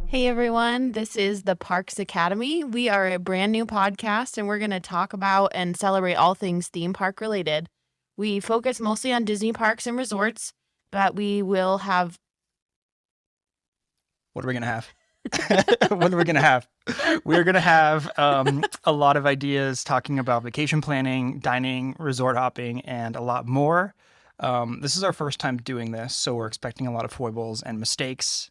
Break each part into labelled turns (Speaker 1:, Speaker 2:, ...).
Speaker 1: Hey everyone, this is the Parks Academy. We are a brand new podcast and we're going to talk about and celebrate all things theme park related. We focus mostly on Disney parks and resorts, but we will have.
Speaker 2: What are we going to have? What are we going to have? We're going to have a lot of ideas talking about vacation planning, dining, resort hopping, and a lot more. This is our first time doing this, so we're expecting a lot of foibles and mistakes,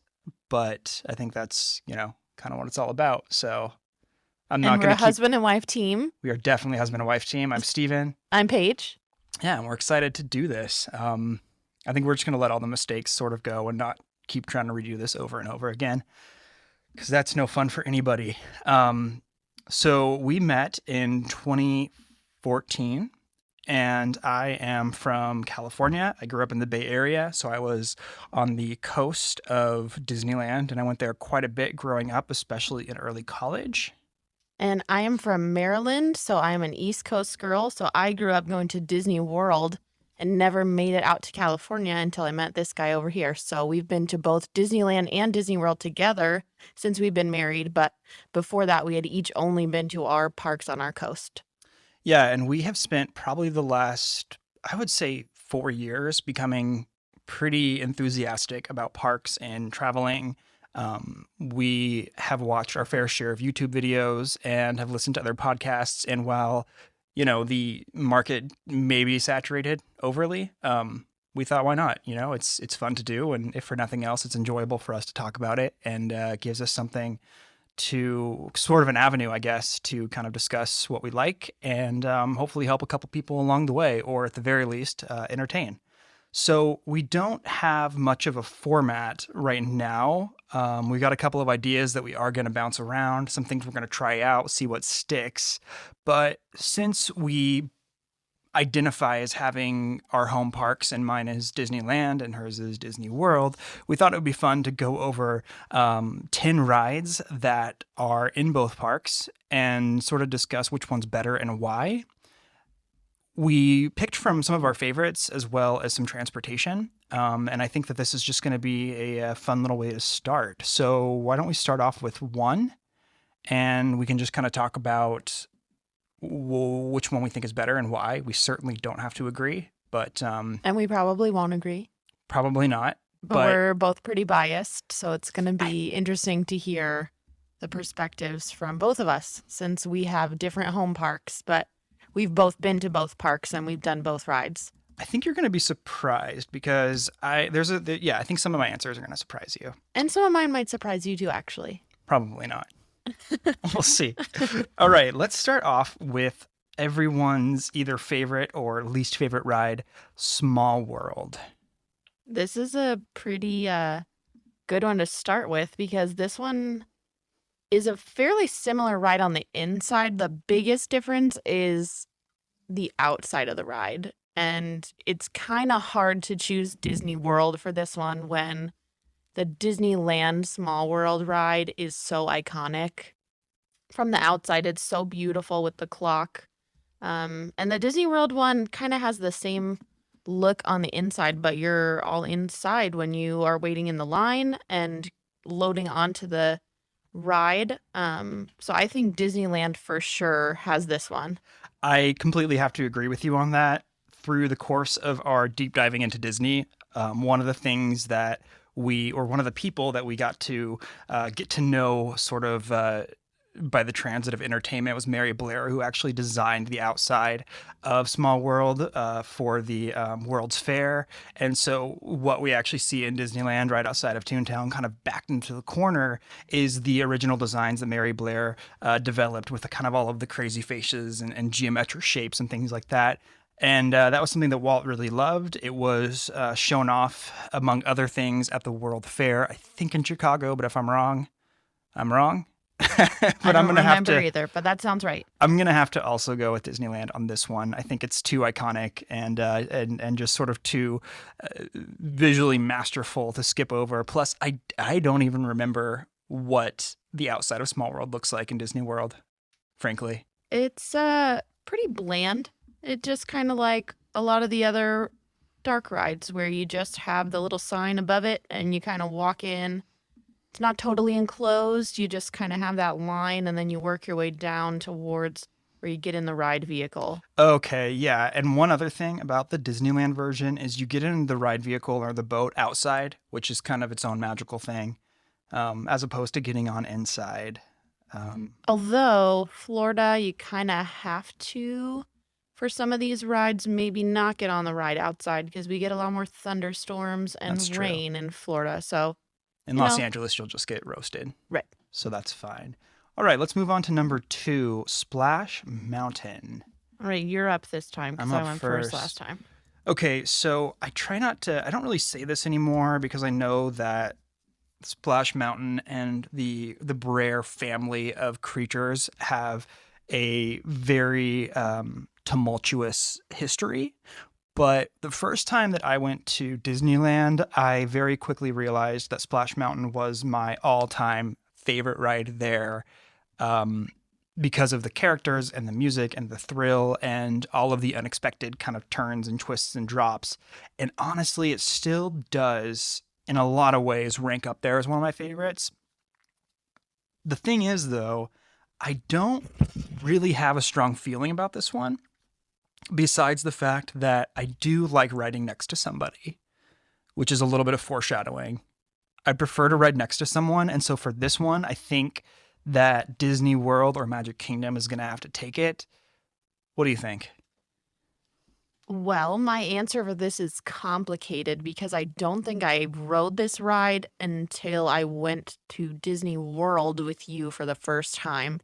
Speaker 2: but I think that's, kind of what it's all about. So I'm
Speaker 1: And
Speaker 2: not
Speaker 1: we're
Speaker 2: going
Speaker 1: a
Speaker 2: to keep.
Speaker 1: husband and wife team.
Speaker 2: We are definitely a husband and wife team. I'm Steven.
Speaker 1: I'm Paige.
Speaker 2: Yeah, and we're excited to do this. I think we're just going to let all the mistakes sort of go and not keep trying to redo this over and over again, because that's no fun for anybody. So we met in 2014, and I am from California. I grew up in the Bay Area, so I was on the coast of Disneyland, and I went there quite a bit growing up, especially in early college.
Speaker 1: And I am from Maryland, so I'm an East Coast girl. So I grew up going to Disney World and never made it out to California until I met this guy over here. So we've been to both Disneyland and Disney World together since we've been married. But before that, we had each only been to our parks on our coast.
Speaker 2: Yeah, and we have spent probably the last, I would say, 4 years becoming pretty enthusiastic about parks and traveling. We have watched our fair share of YouTube videos and have listened to other podcasts. And while, the market may be saturated overly, we thought, why not? It's fun to do. And if for nothing else, it's enjoyable for us to talk about it and gives us something to sort of an avenue, I guess, to kind of discuss what we like and hopefully help a couple people along the way, or at the very least, entertain. So we don't have much of a format right now. We've got a couple of ideas that we are going to bounce around, some things we're going to try out, see what sticks. But since we identify as having our home parks, and mine is Disneyland and hers is Disney World, we thought it would be fun to go over 10 rides that are in both parks and sort of discuss which one's better and why. We picked from some of our favorites as well as some transportation. And I think that this is just going to be a fun little way to start. So, why don't we start off with one and we can just kind of talk about which one we think is better and why. We certainly don't have to agree, but
Speaker 1: And we probably won't agree,
Speaker 2: probably not.
Speaker 1: but we're both pretty biased. So it's going to be interesting to hear the perspectives from both of us since we have different home parks, but we've both been to both parks and we've done both rides.
Speaker 2: I think you're going to be surprised because I think some of my answers are going to surprise you.
Speaker 1: And some of mine might surprise you too, actually.
Speaker 2: Probably not. We'll see. All right, let's start off with everyone's either favorite or least favorite ride, Small World.
Speaker 1: This is a pretty good one to start with because this one is a fairly similar ride on the inside. The biggest difference is the outside of the ride. And it's kind of hard to choose Disney World for this one when the Disneyland Small World ride is so iconic. From the outside, it's so beautiful with the clock. And the Disney World one kind of has the same look on the inside, but you're all inside when you are waiting in the line and loading onto the ride. So I think Disneyland for sure has this one.
Speaker 2: I completely have to agree with you on that. Through the course of our deep diving into Disney, one of the things that one of the people that we got to get to know sort of by the transit of entertainment was Mary Blair, who actually designed the outside of Small World for the World's Fair. And so what we actually see in Disneyland right outside of Toontown, kind of backed into the corner, is the original designs that Mary Blair developed with the kind of all of the crazy faces and geometric shapes and things like that. And that was something that Walt really loved. It was shown off, among other things, at the World Fair, I think in Chicago, but if I'm wrong, I'm wrong.
Speaker 1: But I'm going to have to either, but that sounds right.
Speaker 2: I'm going to have to also go with Disneyland on this one. I think it's too iconic and just sort of too visually masterful to skip over. Plus, I don't even remember what the outside of Small World looks like in Disney World, frankly.
Speaker 1: It's pretty bland. It just kind of like a lot of the other dark rides where you just have the little sign above it and you kind of walk in It's not totally enclosed. You just kind of have that line and then you work your way down towards where you get in the ride vehicle.
Speaker 2: Okay, yeah. And one other thing about the Disneyland version is you get in the ride vehicle or the boat outside, which is kind of its own magical thing, as opposed to getting on inside.
Speaker 1: Although Florida, you kind of have to, for some of these rides, maybe not get on the ride outside because we get a lot more thunderstorms
Speaker 2: That's
Speaker 1: and
Speaker 2: true.
Speaker 1: rain in Florida. So,
Speaker 2: In
Speaker 1: you
Speaker 2: Los
Speaker 1: know,
Speaker 2: Angeles, you'll just get roasted.
Speaker 1: right.
Speaker 2: So that's fine. All right, let's move on to number 2, Splash Mountain.
Speaker 1: All right, you're up this time
Speaker 2: I'm
Speaker 1: because I
Speaker 2: up
Speaker 1: went first last
Speaker 2: first.
Speaker 1: time.
Speaker 2: Okay, so I try not to, I don't really say this anymore because I know that Splash Mountain and the Brer family of creatures have a very tumultuous history. But the first time that I went to Disneyland, I very quickly realized that Splash Mountain was my all time favorite ride there, um, because of the characters and the music and the thrill and all of the unexpected kind of turns and twists and drops. And honestly, it still does, in a lot of ways, rank up there as one of my favorites. The thing is, though, I don't really have a strong feeling about this one, besides the fact that I do like riding next to somebody, which is a little bit of foreshadowing. I prefer to ride next to someone. And so for this one, I think that Disney World or Magic Kingdom is going to have to take it. What do you think?
Speaker 1: Well, my answer for this is complicated because I don't think I rode this ride until I went to Disney World with you for the first time.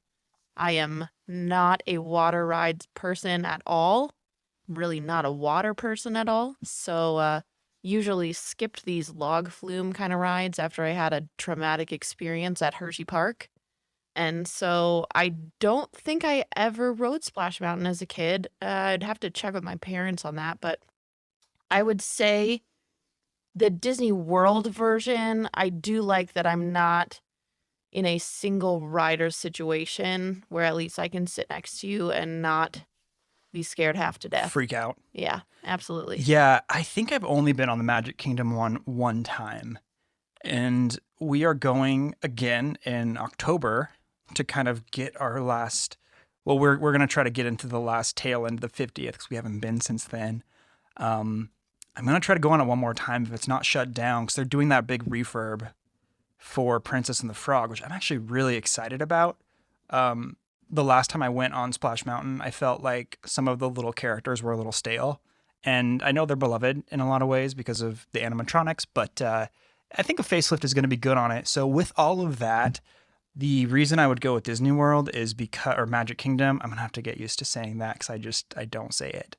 Speaker 1: I am not a water rides person at all. Really not a water person at all. So, usually skipped these log flume kind of rides after I had a traumatic experience at Hershey Park. And so I don't think I ever rode Splash Mountain as a kid. I'd have to check with my parents on that, but I would say the Disney World version, I do like that I'm not in a single rider situation where at least I can sit next to you and not be scared half to death.
Speaker 2: Freak out.
Speaker 1: Yeah, absolutely.
Speaker 2: Yeah, I think I've only been on the Magic Kingdom one time. And we are going again in October to kind of get our last. Well, we're going to try to get into the last tail end of the 50th because we haven't been since then. I'm going to try to go on it one more time if it's not shut down because they're doing that big refurb for Princess and the Frog, which I'm actually really excited about. The last time I went on Splash Mountain, I felt like some of the little characters were a little stale. And I know they're beloved in a lot of ways because of the animatronics, but I think a facelift is going to be good on it. So with all of that, the reason I would go with Disney World is because, or Magic Kingdom, I'm going to have to get used to saying that because I don't say it,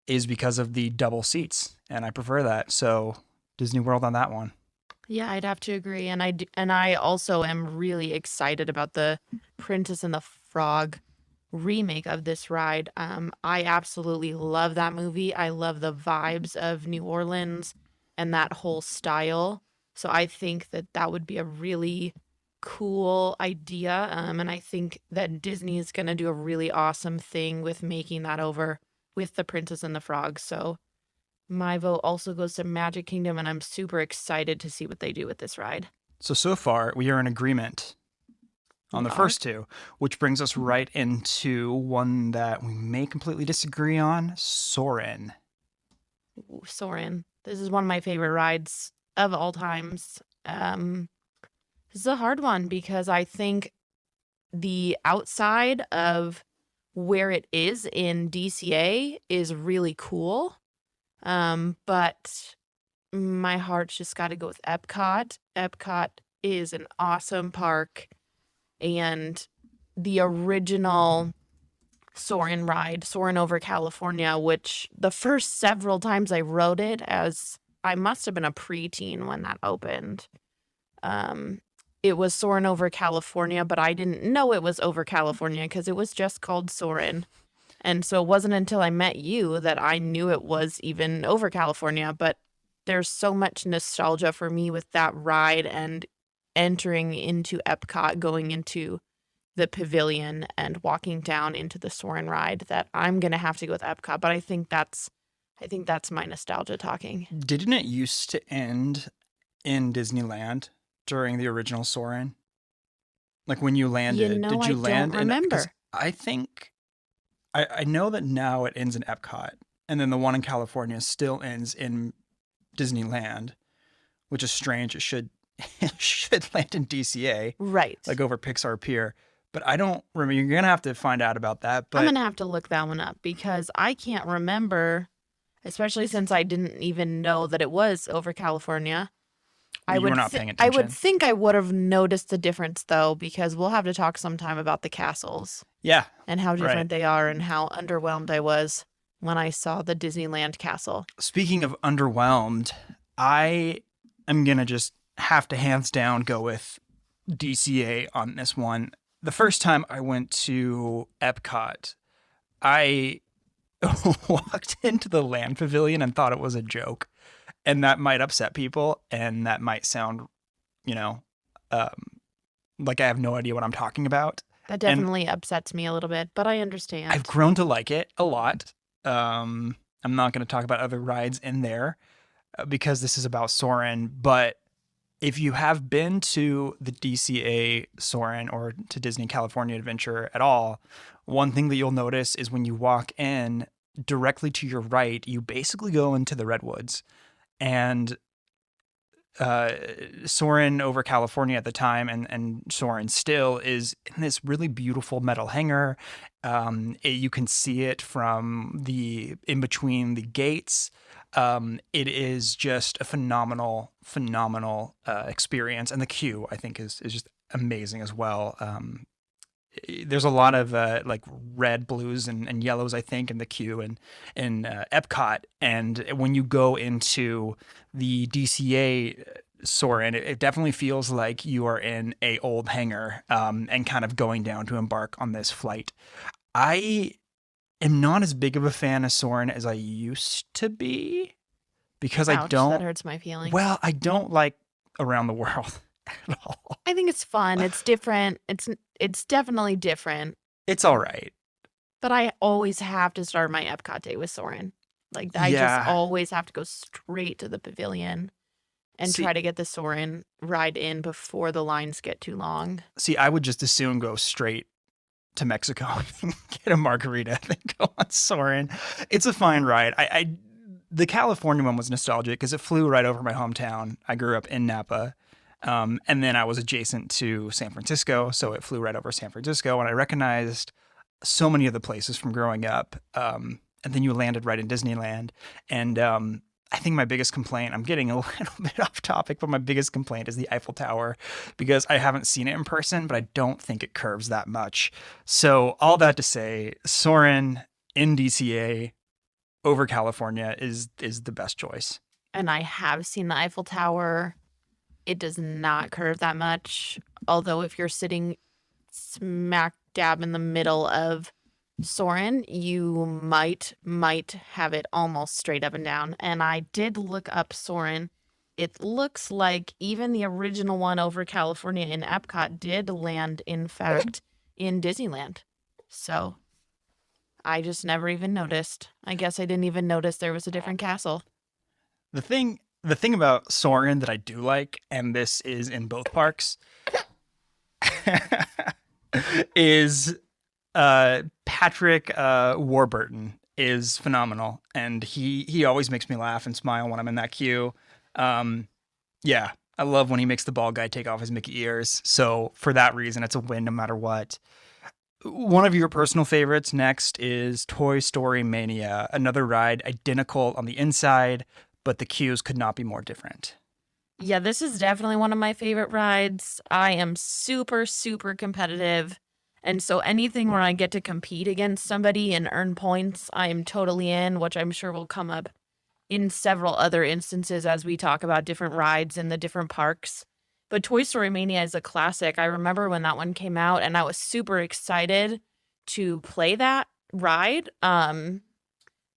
Speaker 2: is because of the double seats. And I prefer that. So Disney World on that one.
Speaker 1: Yeah, I'd have to agree. And I also am really excited about the Princess and the Frog remake of this ride. I absolutely love that movie. I love the vibes of New Orleans and that whole style. So I think that that would be a really cool idea. And I think that Disney is going to do a really awesome thing with making that over with the Princess and the Frog. So my vote also goes to Magic Kingdom, and I'm super excited to see what they do with this ride.
Speaker 2: So far, we are in agreement on
Speaker 1: We
Speaker 2: the
Speaker 1: are.
Speaker 2: first two, which brings us right into one that we may completely disagree on, Soarin'.
Speaker 1: Ooh, Soarin'. This is one of my favorite rides of all times. This is a hard one because I think the outside of where it is in DCA is really cool. But my heart's just got to go with Epcot. Epcot is an awesome park, and the original Soarin' ride, Soarin' over California, which the first several times I rode it, as I must have been a preteen when that opened. It was Soarin' over California, but I didn't know it was over California because it was just called Soarin'. And so it wasn't until I met you that I knew it was even over California. But there's so much nostalgia for me with that ride and entering into Epcot, going into the pavilion and walking down into the Soarin' ride that I'm gonna have to go with Epcot. But I think that's my nostalgia talking.
Speaker 2: Didn't it used to end in Disneyland during the original Soarin'? Like when you
Speaker 1: You
Speaker 2: landed,
Speaker 1: know,
Speaker 2: did
Speaker 1: I
Speaker 2: you
Speaker 1: don't
Speaker 2: land in? Because
Speaker 1: remember.
Speaker 2: I think I know that now it ends in Epcot, and then the one in California still ends in Disneyland, which is strange. It should it should land in DCA,
Speaker 1: Right.
Speaker 2: like over Pixar Pier. But I don't remember. You're gonna have to find out about that.
Speaker 1: I'm
Speaker 2: But
Speaker 1: gonna have to look that one up because I can't remember, especially since I didn't even know that it was over California.
Speaker 2: you were not paying
Speaker 1: I would
Speaker 2: attention.
Speaker 1: think I would have noticed the difference though, because we'll have to talk sometime about the castles
Speaker 2: Yeah,
Speaker 1: and how
Speaker 2: right.
Speaker 1: different they are and how underwhelmed I was when I saw the Disneyland castle.
Speaker 2: Speaking of underwhelmed, I am gonna just have to hands down go with DCA on this one. The first time I went to Epcot, I walked into the land pavilion and thought it was a joke. And that might upset people and that might sound, you know, um, like I have no idea what I'm talking about.
Speaker 1: That
Speaker 2: And
Speaker 1: definitely upsets me a little bit, but I
Speaker 2: I've
Speaker 1: understand.
Speaker 2: grown to like it a lot. I'm not going to talk about other rides in there because this is about Soarin', but if you have been to the DCA Soarin' or to Disney California Adventure at all, one thing that you'll notice is when you walk in directly to your right, you basically go into the redwoods. And Soarin' over California at the time and Soarin' still is in this really beautiful metal hangar. You can see it from the in between the gates. It is just a phenomenal experience, and the queue I think is just amazing as well. There's a lot of like red, blues, and yellows, I think, in the queue and in Epcot. And when you go into the DCA Soarin', it definitely feels like you are in a old hangar and kind of going down to embark on this flight. I am not as big of a fan of Soarin' as I used to be because I
Speaker 1: Ouch, that
Speaker 2: don't.
Speaker 1: hurts my feelings.
Speaker 2: Well, I don't like Around the World at all.
Speaker 1: I think it's fun. It's different. It's definitely different.
Speaker 2: It's all right.
Speaker 1: But I always have to start my Epcot day with Soarin'. Like I just
Speaker 2: Yeah.
Speaker 1: always have to go straight to the pavilion and
Speaker 2: See,
Speaker 1: try to get the Soarin' ride in before the lines get too long.
Speaker 2: I would just as soon go straight to Mexico and get a margarita than go on Soarin'. It's a fine ride. The California one was nostalgic because it flew right over my hometown. I grew up in Napa. And then I was adjacent to San Francisco, so it flew right over San Francisco, and I recognized so many of the places from growing up. And then you landed right in Disneyland, and I think my biggest complaint, I'm getting a little bit off topic, but my biggest complaint is the Eiffel Tower because I haven't seen it in person, but I don't think it curves that much. So all that to say, Soarin' in DCA over California is the best choice.
Speaker 1: And I have seen the Eiffel Tower. It does not curve that much. Although if you're sitting smack dab in the middle of Soarin', you might have it almost straight up and down. And I did look up Soarin'. It looks like even the original one over California in Epcot did land, in fact, in Disneyland. So I just never even noticed. I guess I didn't even notice there was a different castle.
Speaker 2: The thing about Soarin' that I do like, and this is in both parks, is Patrick Warburton is phenomenal, and he always makes me laugh and smile when I'm in that queue. Yeah, I love when he makes the bald guy take off his Mickey ears. So for that reason, it's a win no matter what. One of your personal favorites next is Toy Story Mania, another ride identical on the inside, but the queues could not be more different.
Speaker 1: Yeah, this is definitely one of my favorite rides. I am super, super competitive. And so anything where I get to compete against somebody and earn points, I am totally in, which I'm sure will come up in several other instances as we talk about different rides in the different parks. But Toy Story Mania is a classic. I remember when that one came out and I was super excited to play that ride.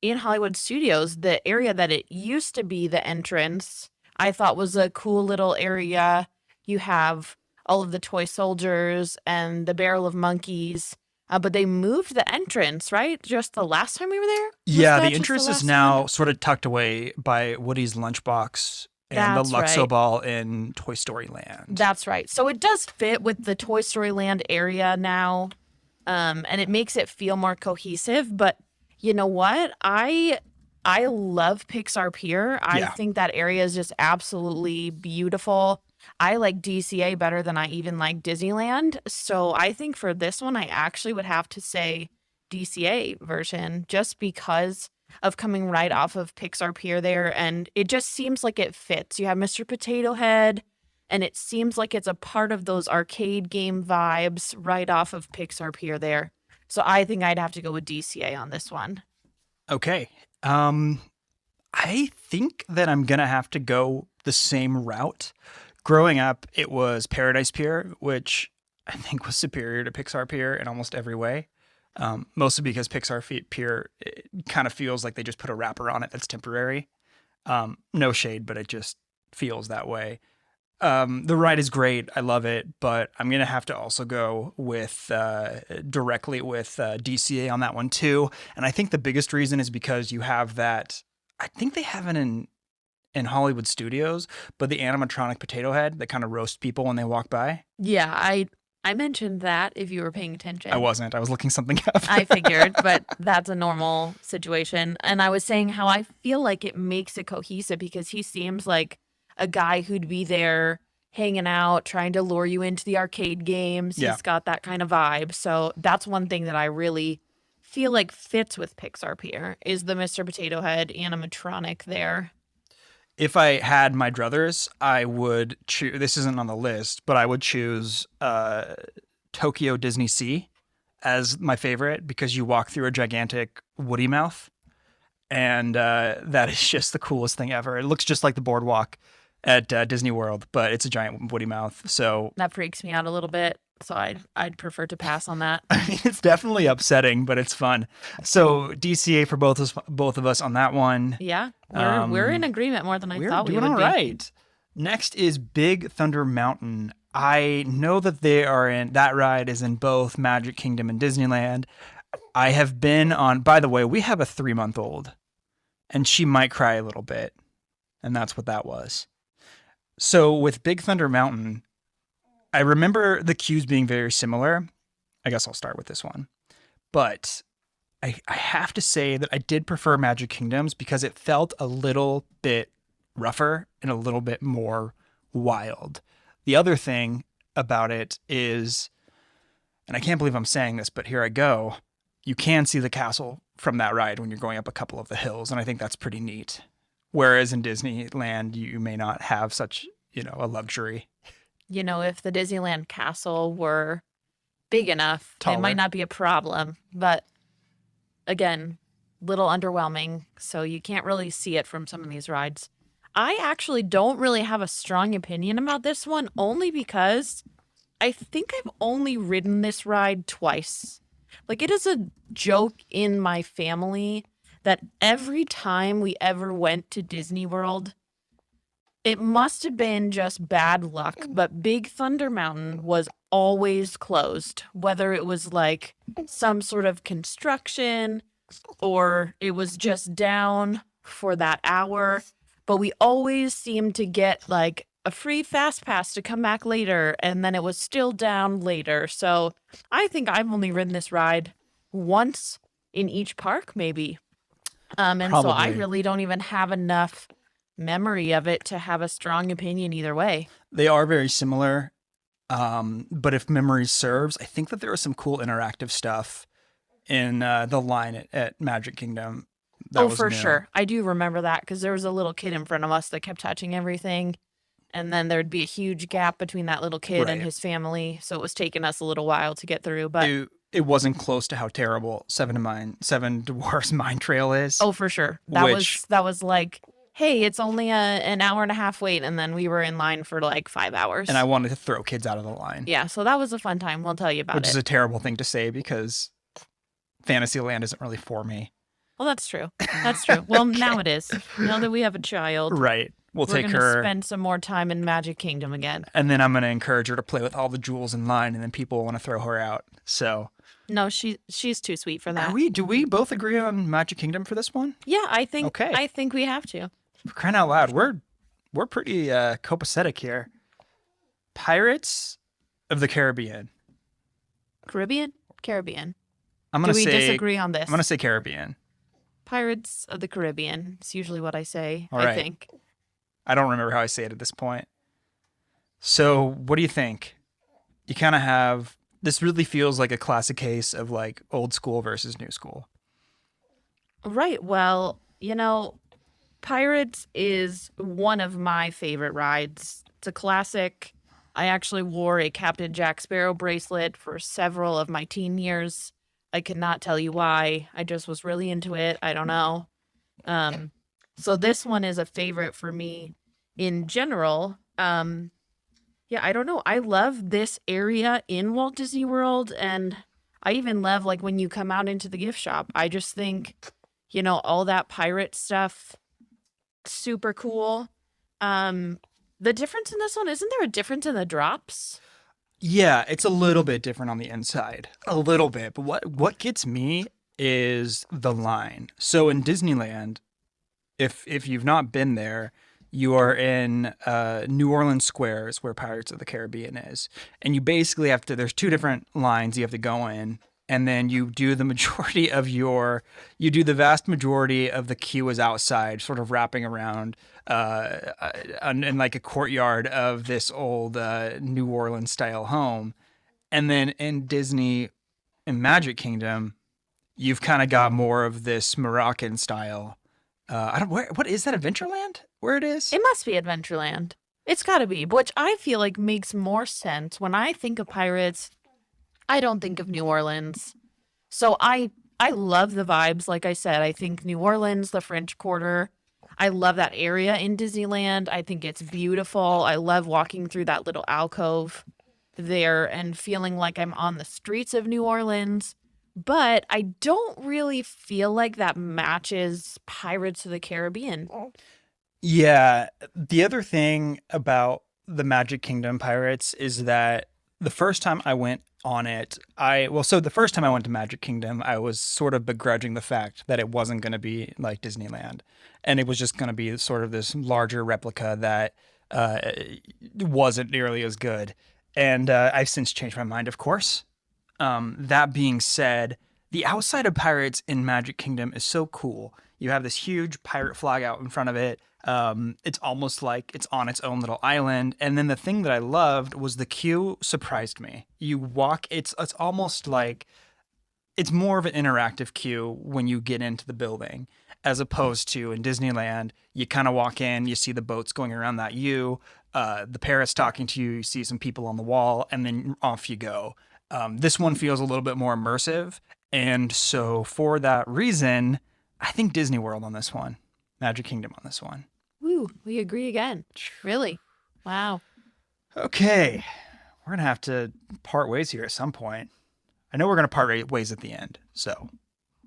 Speaker 1: In Hollywood Studios, the area that it used to be the entrance, I thought was a cool little area. You have all of the toy soldiers and the barrel of monkeys, but they moved the entrance, right? Just the last time we were there? Was
Speaker 2: Yeah,
Speaker 1: that
Speaker 2: the
Speaker 1: just the
Speaker 2: entrance is
Speaker 1: last time?
Speaker 2: now sort of tucked away by Woody's lunchbox and the
Speaker 1: That's
Speaker 2: Luxo
Speaker 1: right.
Speaker 2: Ball in Toy Story Land.
Speaker 1: That's right. So it does fit with the Toy Story Land area now, and it makes it feel more cohesive. But you know what? I love Pixar Pier. I
Speaker 2: Yeah.
Speaker 1: think that area is just absolutely beautiful. I like DCA better than I even like Disneyland. So I think for this one, I actually would have to say DCA version just because of coming right off of Pixar Pier there. And it just seems like it fits. You have Mr. Potato Head, and it seems like it's a part of those arcade game vibes right off of Pixar Pier there. So I think I'd have to go with DCA on this one.
Speaker 2: Okay. I think that I'm gonna have to go the same route. Growing up, it was Paradise Pier, which I think was superior to Pixar Pier in almost every way. Mostly because Pier kind of feels like they just put a wrapper on it that's temporary. No shade, but it just feels that way. The ride is great. I love it, but I'm gonna have to also go with directly with DCA on that one too. And I think the biggest reason is because you have that. I think they have it in Hollywood Studios, but the animatronic potato head that kind of roasts people when they walk by.
Speaker 1: Yeah, I mentioned that if you were paying
Speaker 2: I
Speaker 1: attention.
Speaker 2: wasn't. I was looking something up.
Speaker 1: I figured, but that's a normal situation. And I was saying how I feel like it makes it cohesive because he seems like a guy who'd be there hanging out, trying to lure you into the arcade games.
Speaker 2: Yeah.
Speaker 1: He's got that kind of vibe. So that's one thing that I really feel like fits with Pixar Pier is the Mr. Potato Head animatronic there.
Speaker 2: If I had my druthers, I would choose. This isn't on the list, but I would choose Tokyo Disney Sea as my favorite because you walk through a gigantic Woody mouth, and that is just the coolest thing ever. It looks just like the boardwalk at Disney World, but it's a giant Woody mouth. So
Speaker 1: That freaks me out a little bit. So I'd prefer to pass on that.
Speaker 2: I mean, it's definitely upsetting, but it's fun. So DCA for both of us on that one.
Speaker 1: Yeah, we're in
Speaker 2: Um,
Speaker 1: agreement more than I
Speaker 2: We're
Speaker 1: thought we
Speaker 2: doing
Speaker 1: would
Speaker 2: all
Speaker 1: be.
Speaker 2: right. Next is Big Thunder Mountain. I know that they are in that ride is in both Magic Kingdom and Disneyland. I have been on, by the way, we have a 3-month-old and she might cry a little bit. And that's what that was. So with Big Thunder Mountain, I remember the queues being very similar. I guess I'll start with this one. But I have to say that I did prefer Magic Kingdoms because it felt a little bit rougher and a little bit more wild. The other thing about it is, and I can't believe I'm saying this, but here I go, you can see the castle from that ride when you're going up a couple of the hills, and I think that's pretty neat. Whereas in Disneyland, you may not have such, a luxury.
Speaker 1: You know, if the Disneyland castle were big enough, it
Speaker 2: Taller.
Speaker 1: might not be a problem. But again, little underwhelming, so you can't really see it from some of these rides. I actually don't really have a strong opinion about this one, only because I think I've only ridden this ride twice. Like, it is a joke in my family that every time we ever went to Disney World, it must have been just bad luck, but Big Thunder Mountain was always closed, whether it was like some sort of construction or it was just down for that hour. But we always seemed to get like a free fast pass to come back later, and then it was still down later. So I think I've only ridden this ride once in each park, maybe. And so I
Speaker 2: Probably.
Speaker 1: really don't even have enough memory of it to have a strong opinion either way.
Speaker 2: They are very similar. But if memory serves, I think that there was some cool interactive stuff in the line at Magic Kingdom. That
Speaker 1: Oh,
Speaker 2: was
Speaker 1: for
Speaker 2: new.
Speaker 1: sure. I do remember that because there was a little kid in front of us that kept touching everything. And then there'd be a huge gap between that little kid and
Speaker 2: Right.
Speaker 1: his family. So it was taking us a little while to get through. But
Speaker 2: It wasn't close to how terrible Seven Dwarfs Mine Trail is.
Speaker 1: oh, for sure. That was like, hey, it's only an hour and a half wait. And then we were in line for like 5 hours.
Speaker 2: And I wanted to throw kids out of the line.
Speaker 1: Yeah, so that was a fun time. We'll tell you about
Speaker 2: Which
Speaker 1: it.
Speaker 2: is a terrible thing to say because Fantasyland isn't really for me.
Speaker 1: Well, that's true. That's true. Well, now it is. Now that we have a child,
Speaker 2: Right. We'll
Speaker 1: we're
Speaker 2: take
Speaker 1: going to
Speaker 2: her,
Speaker 1: spend some more time in Magic Kingdom again.
Speaker 2: and then I'm going to encourage her to play with all the jewels in line, and then people want to throw her out. So,
Speaker 1: No, she's too sweet for that.
Speaker 2: do we both agree on Magic Kingdom for this one?
Speaker 1: Yeah, I think
Speaker 2: Okay.
Speaker 1: I think we have to.
Speaker 2: For crying out loud, we're we're pretty copacetic here. Pirates of the Caribbean.
Speaker 1: Caribbean? Caribbean.
Speaker 2: I'm
Speaker 1: Do
Speaker 2: gonna
Speaker 1: we
Speaker 2: say
Speaker 1: disagree on
Speaker 2: I'm gonna
Speaker 1: this?
Speaker 2: say Caribbean.
Speaker 1: Pirates of the Caribbean. It's usually what I say,
Speaker 2: All
Speaker 1: I
Speaker 2: right.
Speaker 1: think.
Speaker 2: I don't remember how I say it at this point. So, what do you think? You kind of have this really feels like a classic case of like old school versus new school.
Speaker 1: Right. Well, Pirates is one of my favorite rides. It's a classic. I actually wore a Captain Jack Sparrow bracelet for several of my teen years. I could not tell you why. I just was really into it. I don't know. Um, so this one is a favorite for me in general. Yeah, I don't know. I love this area in Walt Disney World, and I even love like when you come out into the gift shop. I just think, all that pirate stuff super cool. Um, the difference in this one, isn't there a difference in the drops?
Speaker 2: Yeah, it's a little bit different on the inside. A little bit. But what gets me is the line. So in Disneyland, if you've not been there, you are in New Orleans Squares where Pirates of the Caribbean is, and you basically have to. There's two different lines you have to go in, and then you do the vast majority of the queue is outside, sort of wrapping around in like a courtyard of this old New Orleans style home, and then in Disney in Magic Kingdom, you've kind of got more of this Moroccan style. I don't. What is that? Adventureland? Where it is?
Speaker 1: It must be Adventureland. It's got to be, which I feel like makes more sense. When I think of pirates, I don't think of New Orleans. So I love the vibes. Like I said, I think New Orleans, the French Quarter. I love that area in Disneyland. I think it's beautiful. I love walking through that little alcove there and feeling like I'm on the streets of New Orleans. But I don't really feel like that matches Pirates of the Caribbean.
Speaker 2: Yeah. The other thing about the Magic Kingdom Pirates is that the first time I went on it, so the first time I went to Magic Kingdom, I was sort of begrudging the fact that it wasn't going to be like Disneyland, and it was just going to be sort of this larger replica that uh, wasn't nearly as good. And I've since changed my mind, of course. That being said, the outside of Pirates in Magic Kingdom is so cool. You have this huge pirate flag out in front of it. It's almost like it's on its own little island. And then the thing that I loved was the queue surprised me. You walk, it's almost like it's more of an interactive queue when you get into the building, as opposed to in Disneyland, you kind of walk in, you see the boats going around that the parrot's talking to you, you see some people on the wall, and then off you go. This one feels a little bit more immersive. And so for that reason, I think Disney World on this one, Magic Kingdom on this one.
Speaker 1: Woo, we agree again. Really? Wow.
Speaker 2: Okay, we're gonna have to part ways here at some point. I know we're gonna part ways at the end, so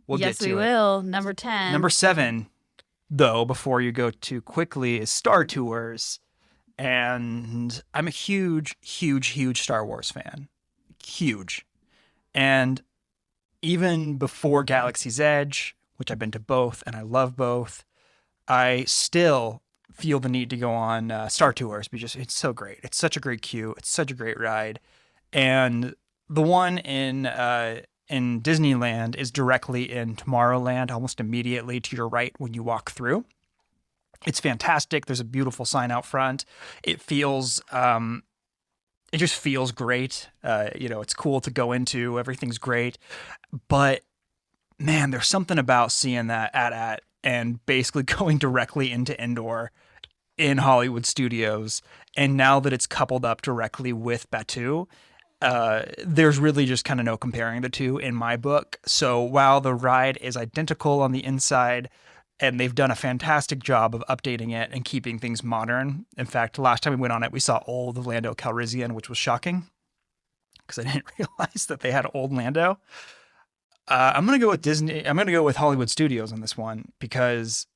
Speaker 2: we'll
Speaker 1: Yes,
Speaker 2: get
Speaker 1: we
Speaker 2: to it.
Speaker 1: will. Number 10.
Speaker 2: Number 7, though, before you go too quickly, is Star Tours, and I'm a huge, huge, huge Star Wars fan. Huge, and even before Galaxy's Edge, which I've been to both and I love both, I still feel the need to go on Star Tours because it's so great. It's such a great queue. It's such a great ride, and the one in Disneyland is directly in Tomorrowland, almost immediately to your right when you walk through. It's fantastic. There's a beautiful sign out front. It feels it just feels great. It's cool to go into. Everything's great, but man, there's something about seeing that at and basically going directly into indoor in Hollywood Studios, and now that it's coupled up directly with Batu, there's really just kind of no comparing the two in my book. So while the ride is identical on the inside, and they've done a fantastic job of updating it and keeping things modern. In fact, last time we went on it, we saw old Lando Calrissian, which was shocking because I didn't realize that they had old Lando. I'm gonna go with Disney. I'm gonna go with Hollywood Studios on this one because,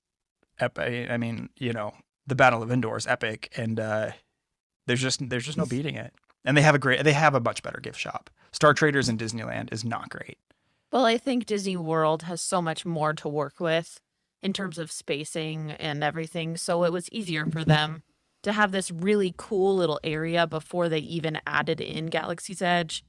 Speaker 2: I mean, the Battle of Endor is epic, and there's just no beating it. And they have a much better gift shop. Star Traders in Disneyland is not great.
Speaker 1: Well, I think Disney World has so much more to work with in terms of spacing and everything, so it was easier for them to have this really cool little area before they even added in Galaxy's Edge.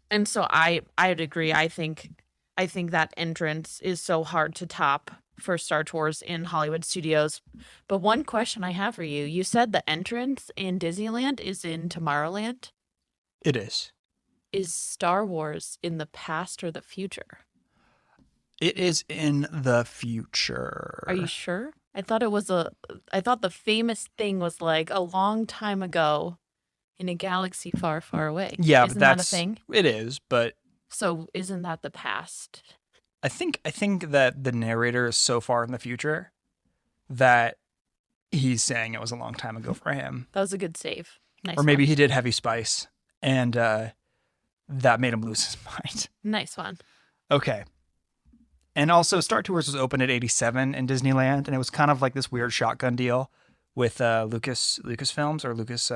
Speaker 1: And so I'd agree. I think that entrance is so hard to top for Star Tours in Hollywood Studios. But one question I have for you, you said the entrance in Disneyland is in Tomorrowland.
Speaker 2: It is.
Speaker 1: Is Star Wars in the past or the future?
Speaker 2: It is in the
Speaker 1: Are you
Speaker 2: future.
Speaker 1: sure? I thought the famous thing was like a long time ago in a galaxy far, far away.
Speaker 2: Yeah, but
Speaker 1: Isn't that a
Speaker 2: that's
Speaker 1: thing?
Speaker 2: it is, but
Speaker 1: So isn't that the past?
Speaker 2: I think that the narrator is so far in the future that he's saying it was a long time ago for him.
Speaker 1: That was a good save. Nice
Speaker 2: Or maybe
Speaker 1: one.
Speaker 2: he did Heavy Spice and that made him lose his mind.
Speaker 1: Nice one.
Speaker 2: Okay. And also Star Tours was open at 87 in Disneyland and it was kind of like this weird shotgun deal with Lucasfilms or Lucas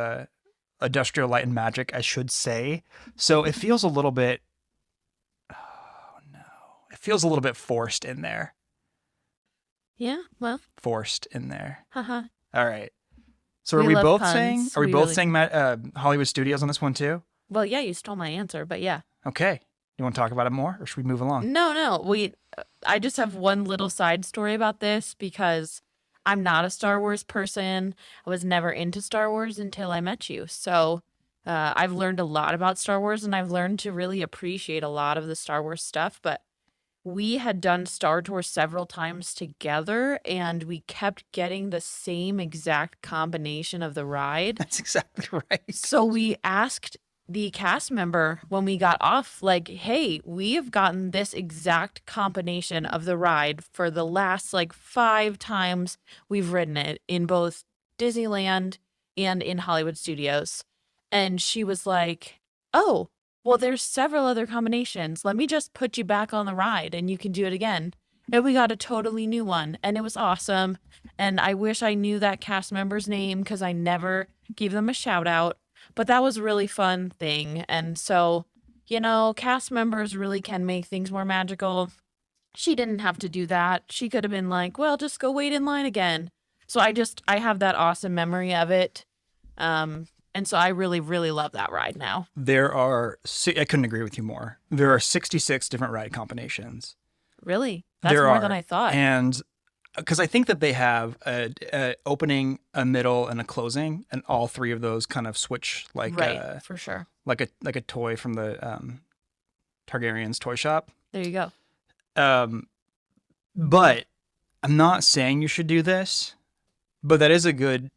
Speaker 2: Industrial Light and Magic, I should say. So it feels a little bit it feels a little bit forced in there.
Speaker 1: Yeah, well,
Speaker 2: Forced in there.
Speaker 1: haha.
Speaker 2: All right. So are
Speaker 1: We
Speaker 2: we
Speaker 1: love
Speaker 2: both
Speaker 1: puns.
Speaker 2: saying? Are we
Speaker 1: We
Speaker 2: both
Speaker 1: really-
Speaker 2: saying Hollywood Studios on this one too?
Speaker 1: Well, yeah, you stole my answer, but yeah.
Speaker 2: Okay. You want to talk about it more, or should we move along?
Speaker 1: No. I just have one little side story about this because I'm not a Star Wars person. I was never into Star Wars until I met you. So I've learned a lot about Star Wars and I've learned to really appreciate a lot of the Star Wars stuff. But we had done Star Tours several times together and we kept getting the same exact combination of the ride.
Speaker 2: That's exactly right.
Speaker 1: So we asked the cast member when we got off, like, hey, we have gotten this exact combination of the ride for the last like 5 times we've ridden it in both Disneyland and in Hollywood Studios. And she was like, oh, well, there's several other combinations. Let me just put you back on the ride and you can do it again. And we got a totally new one and it was awesome. And I wish I knew that cast member's name because I never gave them a shout out. But that was a really fun thing. And so, cast members really can make things more magical. She didn't have to do that. She could have been like, well, just go wait in line again. So I have that awesome memory of it. And so I really, really love that ride now.
Speaker 2: I couldn't agree with you more. There are 66 different ride combinations.
Speaker 1: Really? That's
Speaker 2: There
Speaker 1: more
Speaker 2: are.
Speaker 1: than I thought.
Speaker 2: And because I think that they have a opening, a middle, and a closing, and all three of those kind of switch like
Speaker 1: Right, for sure.
Speaker 2: like a toy from the Targaryen's toy shop.
Speaker 1: There you go.
Speaker 2: But I'm not saying you should do this, but that is a good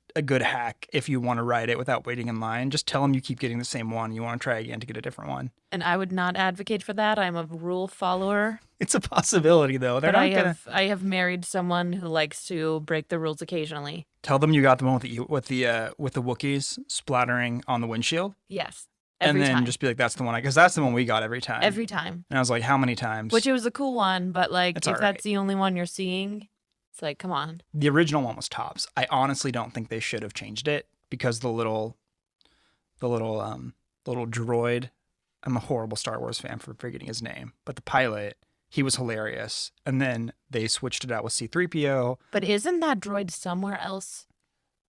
Speaker 2: hack if you want to ride it without waiting in line. Just tell them you keep getting the same one. You want to try again to get a different one.
Speaker 1: And I would not advocate for that. I'm a rule follower.
Speaker 2: It's a possibility though. They're
Speaker 1: But
Speaker 2: not gonna
Speaker 1: I have married someone who likes to break the rules occasionally.
Speaker 2: tell them you got the one with the Wookiees splattering on the windshield,
Speaker 1: Yes.
Speaker 2: and
Speaker 1: Every
Speaker 2: then
Speaker 1: time.
Speaker 2: just be like, "That's the one," because that's the one we got every time.
Speaker 1: Every time.
Speaker 2: And I was like, "How many times?"
Speaker 1: Which it was a cool one, but like
Speaker 2: It's
Speaker 1: if
Speaker 2: all right.
Speaker 1: that's the only one you're seeing, it's like, come on.
Speaker 2: The original one was tops. I honestly don't think they should have changed it because the little droid. I'm a horrible Star Wars fan for forgetting his name, but the pilot, he was hilarious. And then they switched it out with C-3PO.
Speaker 1: But isn't that droid somewhere else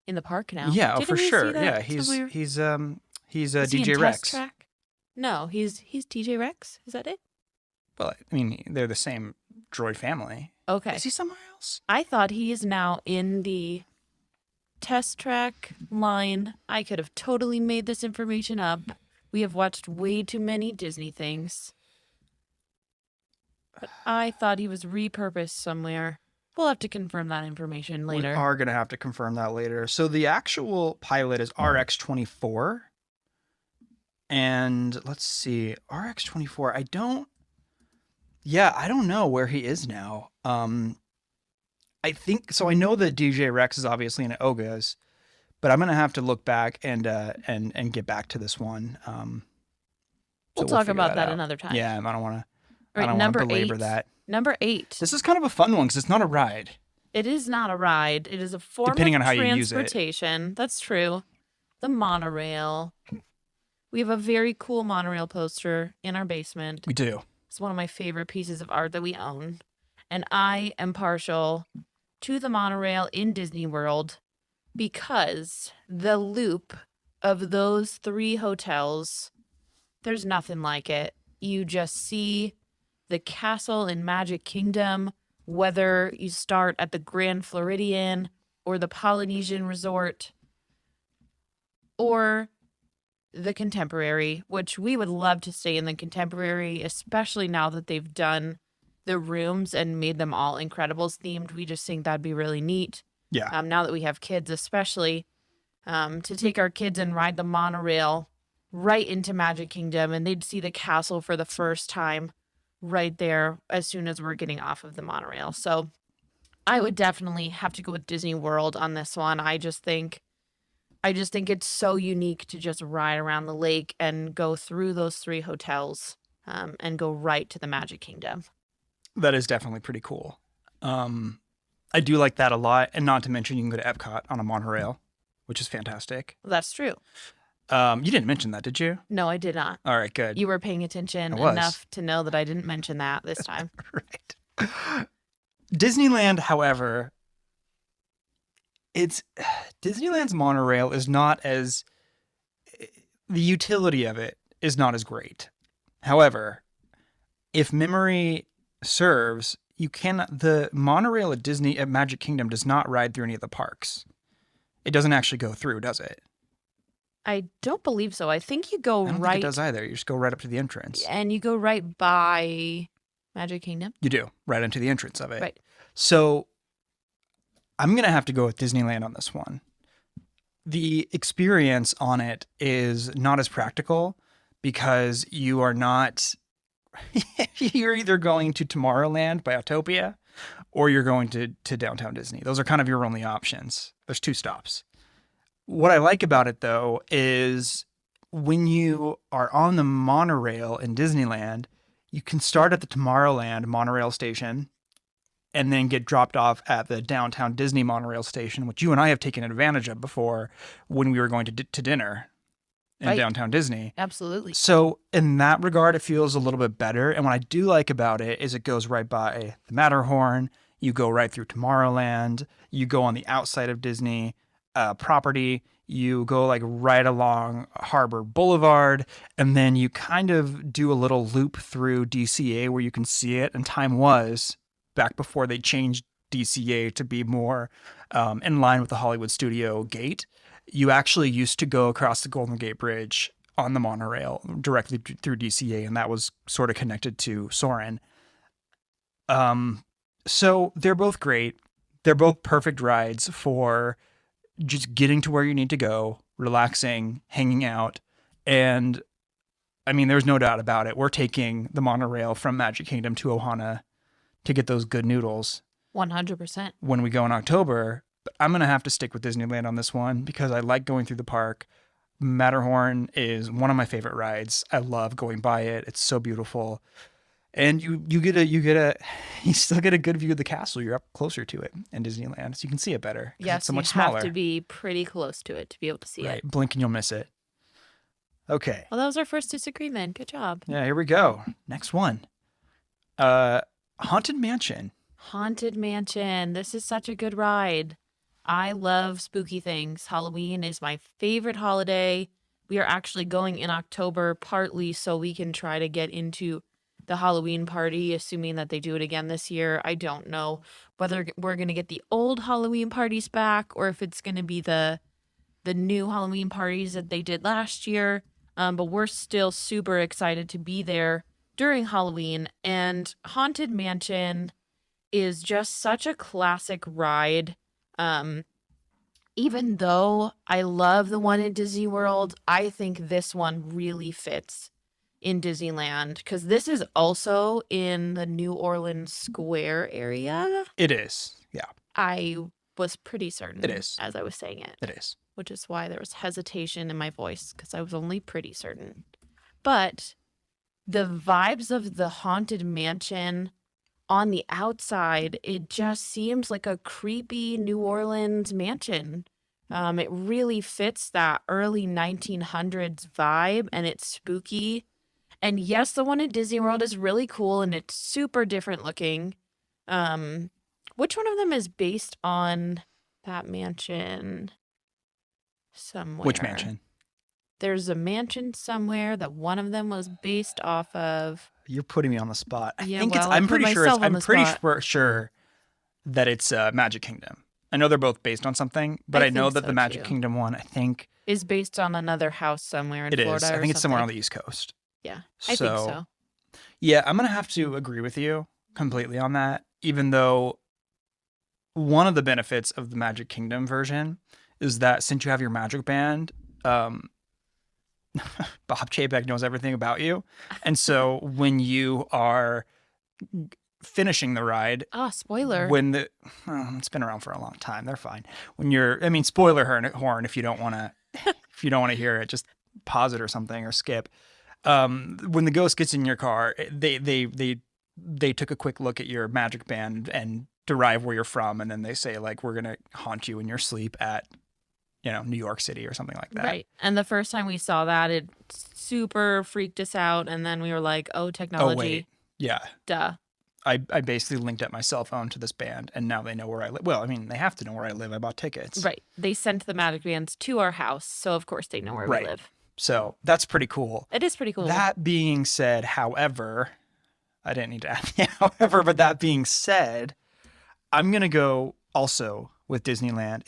Speaker 1: in the park now?
Speaker 2: Yeah,
Speaker 1: Didn't
Speaker 2: for
Speaker 1: we see
Speaker 2: sure.
Speaker 1: that
Speaker 2: Yeah, he's
Speaker 1: somewhere?
Speaker 2: he's
Speaker 1: Is he in
Speaker 2: DJ
Speaker 1: Test
Speaker 2: Rex.
Speaker 1: Track? No, he's DJ Rex. Is that it?
Speaker 2: Well, I mean, they're the same droid family.
Speaker 1: Okay.
Speaker 2: Is he somewhere else?
Speaker 1: I thought he is now in the Test Track line. I could have totally made this information up. We have watched way too many Disney things. But I thought he was repurposed somewhere. We'll have to confirm that information later.
Speaker 2: We are going to have to confirm that later. So the actual pilot is RX-24. And let's see, RX-24, I don't know where he is now. I think, so I know that DJ Rex is obviously in Oga's, but I'm going to have to look back and get back to this one.
Speaker 1: We'll talk
Speaker 2: figure
Speaker 1: about that
Speaker 2: out.
Speaker 1: another time.
Speaker 2: Yeah, I don't want to
Speaker 1: All right,
Speaker 2: want to
Speaker 1: number
Speaker 2: belabor
Speaker 1: 8.
Speaker 2: that.
Speaker 1: Number 8.
Speaker 2: This is kind of a fun one because it's not a ride.
Speaker 1: It is not a ride. It is a form
Speaker 2: Depending
Speaker 1: of
Speaker 2: on how you use it.
Speaker 1: transportation. That's true. The monorail. We have a very cool monorail poster in our basement.
Speaker 2: We do.
Speaker 1: It's one of my favorite pieces of art that we own. And I am partial to the monorail in Disney World. because the loop of those 3 hotels, there's nothing like it. You just see the castle in Magic Kingdom, whether you start at the Grand Floridian or the Polynesian Resort or the Contemporary, which we would love to stay in the Contemporary, especially now that they've done the rooms and made them all Incredibles themed. We just think that'd be really neat.
Speaker 2: Yeah.
Speaker 1: Now that we have kids, especially to take our kids and ride the monorail right into Magic Kingdom, and they'd see the castle for the first time right there as soon as we're getting off of the monorail. So I would definitely have to go with Disney World on this one. I just think it's so unique to just ride around the lake and go through those 3 hotels and go right to the Magic Kingdom.
Speaker 2: That is definitely pretty cool. I do like that a lot. And not to mention, you can go to Epcot on a monorail, which is fantastic.
Speaker 1: That's true.
Speaker 2: You didn't mention that, did you?
Speaker 1: No, I did not.
Speaker 2: All right, good.
Speaker 1: You were paying attention
Speaker 2: I was.
Speaker 1: enough to know that I didn't mention that this time.
Speaker 2: Right. Disneyland, however, Disneyland's monorail is not as, the utility of it is not as great. However, if memory serves, the monorail at Magic Kingdom does not ride through any of the parks. It doesn't actually go through, does it?
Speaker 1: I don't believe so. I think you go
Speaker 2: I don't
Speaker 1: right.
Speaker 2: think it does either. You just go right up to the entrance.
Speaker 1: And you go right by Magic Kingdom.
Speaker 2: You do, right into the entrance of it.
Speaker 1: Right.
Speaker 2: So I'm going to have to go with Disneyland on this one. The experience on it is not as practical because you are not, you're either going to Tomorrowland by Autopia or you're going to Downtown Disney. Those are kind of your only options. There's 2 stops. What I like about it, though, is when you are on the monorail in Disneyland, you can start at the Tomorrowland monorail station and then get dropped off at the Downtown Disney monorail station, which you and I have taken advantage of before when we were going to dinner in
Speaker 1: Right.
Speaker 2: Downtown Disney.
Speaker 1: Absolutely.
Speaker 2: So in that regard, it feels a little bit better. And what I do like about it is it goes right by the Matterhorn. You go right through Tomorrowland. You go on the outside of Disney property. You go like right along Harbor Boulevard, and then you kind of do a little loop through DCA where you can see it. And time was back before they changed DCA to be more in line with the Hollywood Studio gate. You actually used to go across the Golden Gate Bridge on the monorail directly through DCA, and that was sort of connected to Soarin'. So they're both great. They're both perfect rides for just getting to where you need to go, relaxing, hanging out. And I mean, there's no doubt about it. We're taking the monorail from Magic Kingdom to Ohana to get those good noodles
Speaker 1: 100%.
Speaker 2: when we go in October. But I'm going to have to stick with Disneyland on this one because I like going through the park. Matterhorn is one of my favorite rides. I love going by it. It's so beautiful. And you still get a good view of the castle. You're up closer to it in Disneyland, so you can see it better. 'Cause
Speaker 1: Yes,
Speaker 2: it's so much
Speaker 1: you
Speaker 2: smaller.
Speaker 1: have to be pretty close to it to be able to see
Speaker 2: Right,
Speaker 1: it.
Speaker 2: blink and you'll miss it. Okay,
Speaker 1: Well, that was our first disagreement. Good job.
Speaker 2: yeah, here we go. Next one, Haunted Mansion.
Speaker 1: Haunted Mansion. This is such a good ride. I love spooky things. Halloween is my favorite holiday. We are actually going in October partly so we can try to get into the Halloween party, assuming that they do it again this year. I don't know whether we're going to get the old Halloween parties back or if it's going to be the new Halloween parties that they did last year. But we're still super excited to be there during Halloween. And Haunted Mansion is just such a classic ride. Even though I love the one in Disney World, I think this one really fits in Disneyland because this is also in the New Orleans Square area.
Speaker 2: It is, yeah,
Speaker 1: I was pretty certain
Speaker 2: It is.
Speaker 1: as I was saying it,
Speaker 2: it is.
Speaker 1: which is why there was hesitation in my voice because I was only pretty certain. But the vibes of the Haunted Mansion on the outside, it just seems like a creepy New Orleans mansion. It really fits that early 1900s vibe and it's spooky. And yes, the one at Disney World is really cool and it's super different looking. Which one of them is based on that mansion? somewhere.
Speaker 2: Which mansion?
Speaker 1: There's a mansion somewhere that one of them was based off of.
Speaker 2: You're putting me on the spot.
Speaker 1: Yeah,
Speaker 2: I'm
Speaker 1: I put
Speaker 2: pretty sure
Speaker 1: myself on the spot.
Speaker 2: sure that it's Magic Kingdom. I know they're both based on something, but I know
Speaker 1: think
Speaker 2: that
Speaker 1: so,
Speaker 2: the Magic
Speaker 1: too.
Speaker 2: Kingdom one, I think
Speaker 1: Is based on another house somewhere in
Speaker 2: it
Speaker 1: Florida
Speaker 2: is. I
Speaker 1: or
Speaker 2: think it's somewhere on
Speaker 1: something.
Speaker 2: the East Coast.
Speaker 1: Yeah, I think so.
Speaker 2: Yeah, I'm gonna have to agree with you completely on that. Even though one of the benefits of the Magic Kingdom version is that since you have your magic band, um, Bob Chapek knows everything about you, and so when you are finishing the ride,
Speaker 1: Spoiler.
Speaker 2: It's been around for a long time, they're fine. When you're, I mean, spoiler horn if you don't want to, if you don't want to hear it, just pause it or something or skip. When the ghost gets in your car, they took a quick look at your magic band and derive where you're from, and then they say like, we're gonna haunt you in your sleep at, New York City or something like that.
Speaker 1: Right. And the first time we saw that, it super freaked us out, and then we were like, oh, technology.
Speaker 2: Oh wait, yeah.
Speaker 1: Duh.
Speaker 2: I basically linked up my cell phone to this band, and now they know where I live. Well, I mean, they have to know where I live. I bought tickets.
Speaker 1: Right. They sent the magic bands to our house, so of course they know where we live.
Speaker 2: So that's pretty cool.
Speaker 1: It is pretty cool.
Speaker 2: That being said, however, I didn't need to add however, but that being said, I'm going to go also with Disneyland.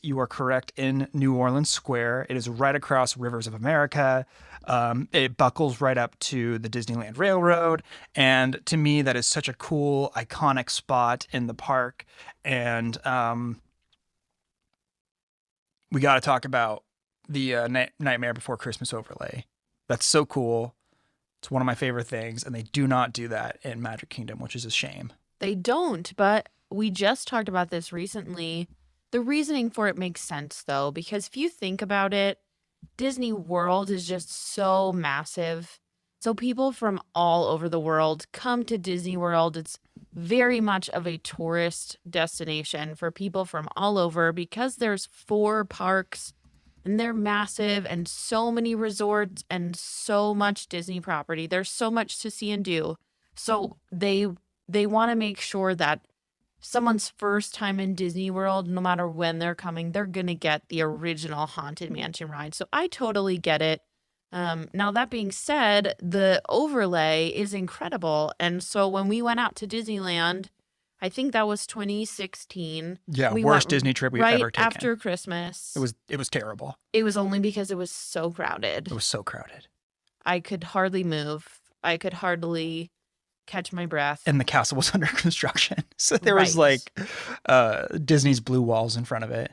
Speaker 2: You are correct, in New Orleans Square. It is right across Rivers of America. It buckles right up to the Disneyland Railroad. And to me, that is such a cool, iconic spot in the park. And we got to talk about the Nightmare Before Christmas overlay. That's so cool. It's one of my favorite things. And they do not do that in Magic Kingdom, which is a shame.
Speaker 1: They don't, but we just talked about this recently. The reasoning for it makes sense, though, because if you think about it, Disney World is just so massive. So people from all over the world come to Disney World. It's very much of a tourist destination for people from all over because there's 4 parks and they're massive and so many resorts and so much Disney property. There's so much to see and do. So they want to make sure that someone's first time in Disney World, no matter when they're coming, they're going to get the original Haunted Mansion ride. So I totally get it. Now, that being said, the overlay is incredible. And so when we went out to Disneyland, I think that was 2016.
Speaker 2: Yeah,
Speaker 1: we
Speaker 2: worst
Speaker 1: went
Speaker 2: Disney trip we've
Speaker 1: right
Speaker 2: ever taken.
Speaker 1: after Christmas.
Speaker 2: It was terrible.
Speaker 1: It was only because it was so crowded.
Speaker 2: It was so crowded.
Speaker 1: I could hardly move. I could hardly catch my breath.
Speaker 2: And the castle was under construction. So there was like Disney's blue walls in front of it.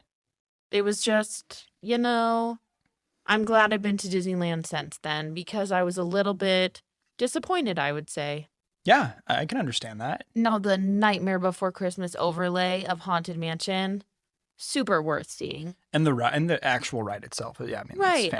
Speaker 1: It was just, I'm glad I've been to Disneyland since then because I was a little bit disappointed, I would say.
Speaker 2: Yeah, I can understand that.
Speaker 1: No, the Nightmare Before Christmas overlay of Haunted Mansion, super worth seeing.
Speaker 2: And the actual ride itself, yeah, I mean,
Speaker 1: right,
Speaker 2: it's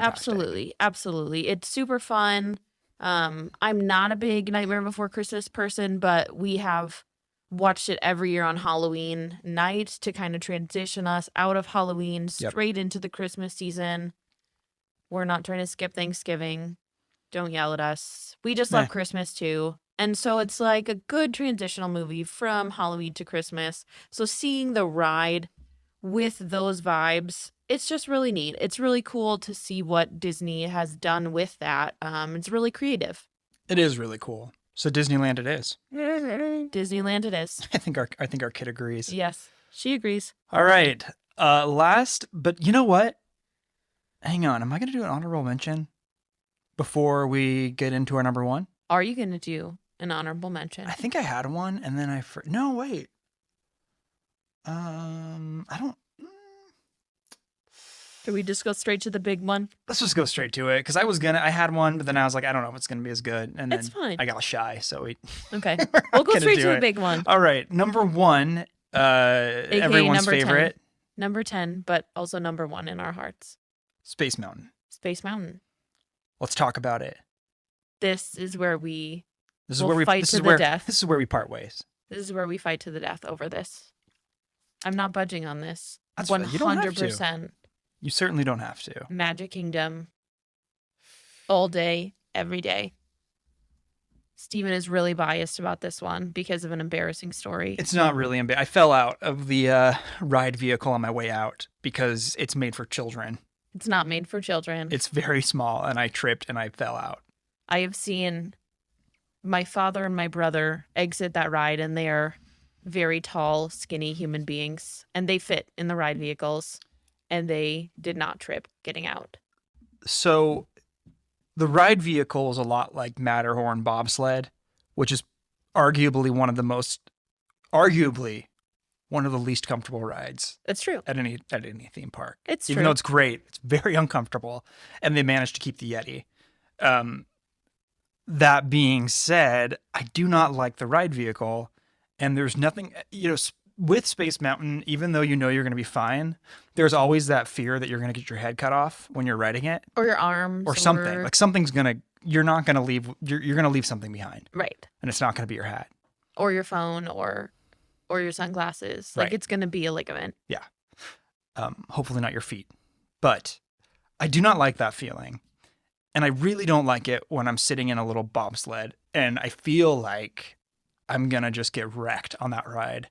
Speaker 1: absolutely. It's super fun. I'm not a big Nightmare Before Christmas person, but we have watched it every year on Halloween night to kind of transition us out of Halloween straight into the Christmas season. We're not trying to skip Thanksgiving. Don't yell at us. We just love Christmas too. And so it's like a good transitional movie from Halloween to Christmas. So seeing the ride with those vibes, it's just really neat. It's really cool to see what Disney has done with that. It's really creative.
Speaker 2: It is really cool. So Disneyland it is.
Speaker 1: Disneyland it is.
Speaker 2: I think our kid agrees.
Speaker 1: Yes, she agrees.
Speaker 2: All right. Last, but you know what? Hang on. Am I going to do an honorable mention before we get into our number 1?
Speaker 1: Are you going to do an honorable mention?
Speaker 2: I think I had one, and then no, wait. I don't.
Speaker 1: Do we just go straight to the big one?
Speaker 2: Let's just go straight to it, because I had one, but then I was like, I don't know if it's gonna be as good, and then
Speaker 1: it's fine.
Speaker 2: I got shy, so
Speaker 1: okay. We'll go straight to the big one.
Speaker 2: All right, number 1, everyone's
Speaker 1: number
Speaker 2: favorite.
Speaker 1: 10. Number 10, but also number 1 in our hearts.
Speaker 2: Space Mountain.
Speaker 1: Space Mountain.
Speaker 2: Let's talk about it.
Speaker 1: This is where we
Speaker 2: fight to the death. This is where we part ways.
Speaker 1: This is where we fight to the death over this. I'm not budging on this.
Speaker 2: That's
Speaker 1: 100%.
Speaker 2: You don't have to. You certainly don't have to.
Speaker 1: Magic Kingdom. All day, every day. Steven is really biased about this one because of an embarrassing story.
Speaker 2: It's not really embarrassing. I fell out of the ride vehicle on my way out because it's made for children.
Speaker 1: It's not made for children.
Speaker 2: It's very small, and I tripped and I fell out.
Speaker 1: I have seen my father and my brother exit that ride, and they are very tall, skinny human beings, and they fit in the ride vehicles, and they did not trip getting out.
Speaker 2: So the ride vehicle is a lot like Matterhorn bobsled, which is arguably one of the least comfortable rides
Speaker 1: It's true.
Speaker 2: at any theme park.
Speaker 1: It's
Speaker 2: Even
Speaker 1: true.
Speaker 2: though it's great, it's very uncomfortable, and they managed to keep the Yeti. That being said, I do not like the ride vehicle, and there's nothing, with Space Mountain, even though you know you're going to be fine, there's always that fear that you're going to get your head cut off when you're riding it,
Speaker 1: Or your arms.
Speaker 2: or something. Like you're not going to leave, you're going to leave something behind,
Speaker 1: Right.
Speaker 2: and it's not going to be your hat.
Speaker 1: Or your phone or your sunglasses. Like
Speaker 2: Right.
Speaker 1: it's going to be a ligament.
Speaker 2: Yeah. Hopefully not your feet. But I do not like that feeling. And I really don't like it when I'm sitting in a little bobsled and I feel like I'm going to just get wrecked on that ride.